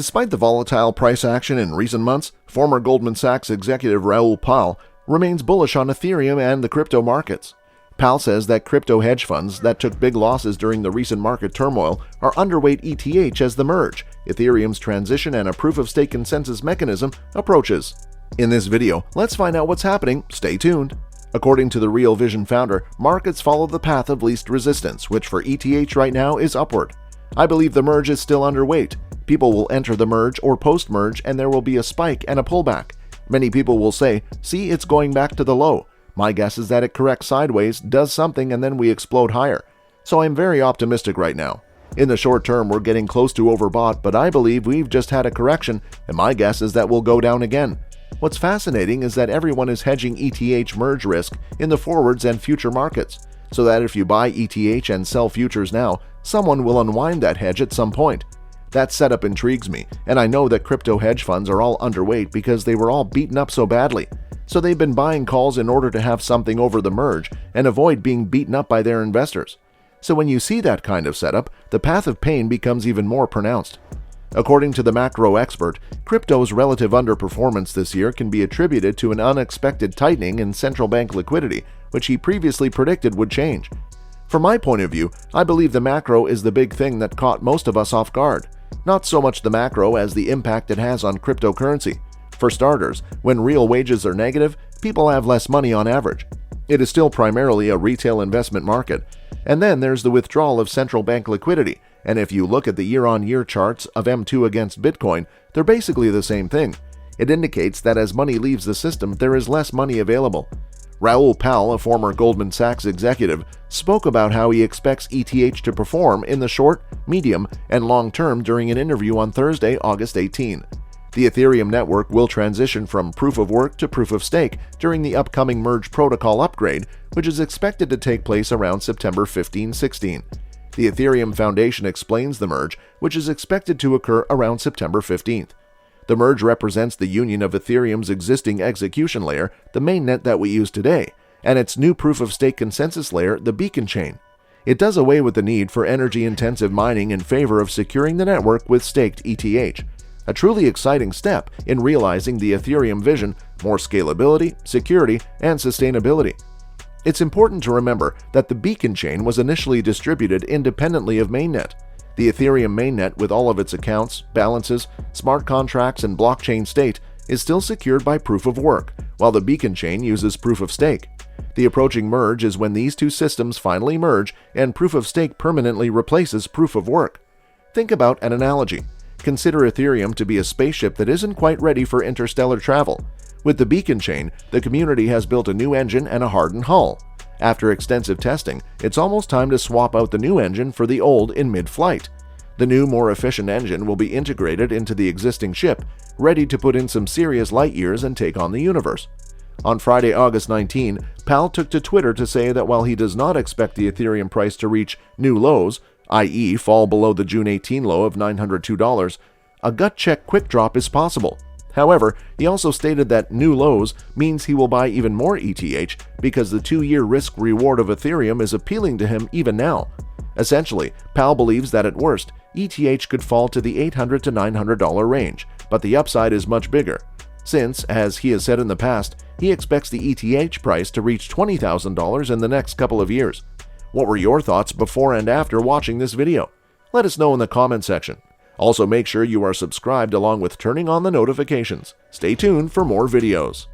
Despite the volatile price action in recent months, former Goldman Sachs executive Raoul Pal remains bullish on Ethereum and the crypto markets. Pal says that crypto hedge funds that took big losses during the recent market turmoil are underweight ETH as the merge, Ethereum's transition and a proof-of-stake consensus mechanism approaches. In this video, let's find out what's happening. Stay tuned. According to the Real Vision founder, markets follow the path of least resistance, which for ETH right now is upward. I believe the merge is still underweight. People will enter the merge or post-merge and there will be a spike and a pullback. Many people will say, see, it's going back to the low. My guess is that it corrects sideways, does something, and then we explode higher. So I'm very optimistic right now. In the short term, we're getting close to overbought, but I believe we've just had a correction, and my guess is that we'll go down again. What's fascinating is that everyone is hedging ETH merge risk in the forwards and future markets, so that if you buy ETH and sell futures now, someone will unwind that hedge at some point. That setup intrigues me, and I know that crypto hedge funds are all underweight because they were all beaten up so badly. So they've been buying calls in order to have something over the merge and avoid being beaten up by their investors. So when you see that kind of setup, the path of pain becomes even more pronounced. According to the macro expert, crypto's relative underperformance this year can be attributed to an unexpected tightening in central bank liquidity, which he previously predicted would change. From my point of view, I believe the macro is the big thing that caught most of us off guard. Not so much the macro as the impact it has on cryptocurrency. For starters, when real wages are negative, people have less money on average. It is still primarily a retail investment market. And then there's the withdrawal of central bank liquidity, and if you look at the year-on-year charts of M2 against Bitcoin, they're basically the same thing. It indicates that as money leaves the system, there is less money available. Raoul Pal, a former Goldman Sachs executive, spoke about how he expects ETH to perform in the short, medium, and long term during an interview on Thursday, August 18. The Ethereum network will transition from proof-of-work to proof-of-stake during the upcoming merge protocol upgrade, which is expected to take place around September 15-16. The Ethereum Foundation explains the merge, which is expected to occur around September 15th. The merge represents the union of Ethereum's existing execution layer, the mainnet that we use today, and its new proof-of-stake consensus layer, the Beacon chain. It does away with the need for energy-intensive mining in favor of securing the network with staked ETH. A truly exciting step in realizing the Ethereum vision, more scalability, security, and sustainability. It's important to remember that the Beacon chain was initially distributed independently of mainnet. The Ethereum mainnet, with all of its accounts, balances, smart contracts, and blockchain state, is still secured by proof of work, while the Beacon chain uses proof of stake. The approaching merge is when these two systems finally merge and proof of stake permanently replaces proof of work. Think about an analogy. Consider Ethereum to be a spaceship that isn't quite ready for interstellar travel. With the Beacon chain, the community has built a new engine and a hardened hull. After extensive testing, it's almost time to swap out the new engine for the old in mid-flight. The new, more efficient engine will be integrated into the existing ship, ready to put in some serious light years and take on the universe. On Friday, August 19, Pal took to Twitter to say that while he does not expect the Ethereum price to reach new lows, i.e. fall below the June 18 low of $902, a gut check quick drop is possible. However, he also stated that new lows means he will buy even more ETH because the 2-year risk-reward of Ethereum is appealing to him even now. Essentially, Pal believes that at worst, ETH could fall to the $800 to $900 range, but the upside is much bigger, since, as he has said in the past, he expects the ETH price to reach $20,000 in the next couple of years. What were your thoughts before and after watching this video? Let us know in the comment section. Also, make sure you are subscribed along with turning on the notifications. Stay tuned for more videos.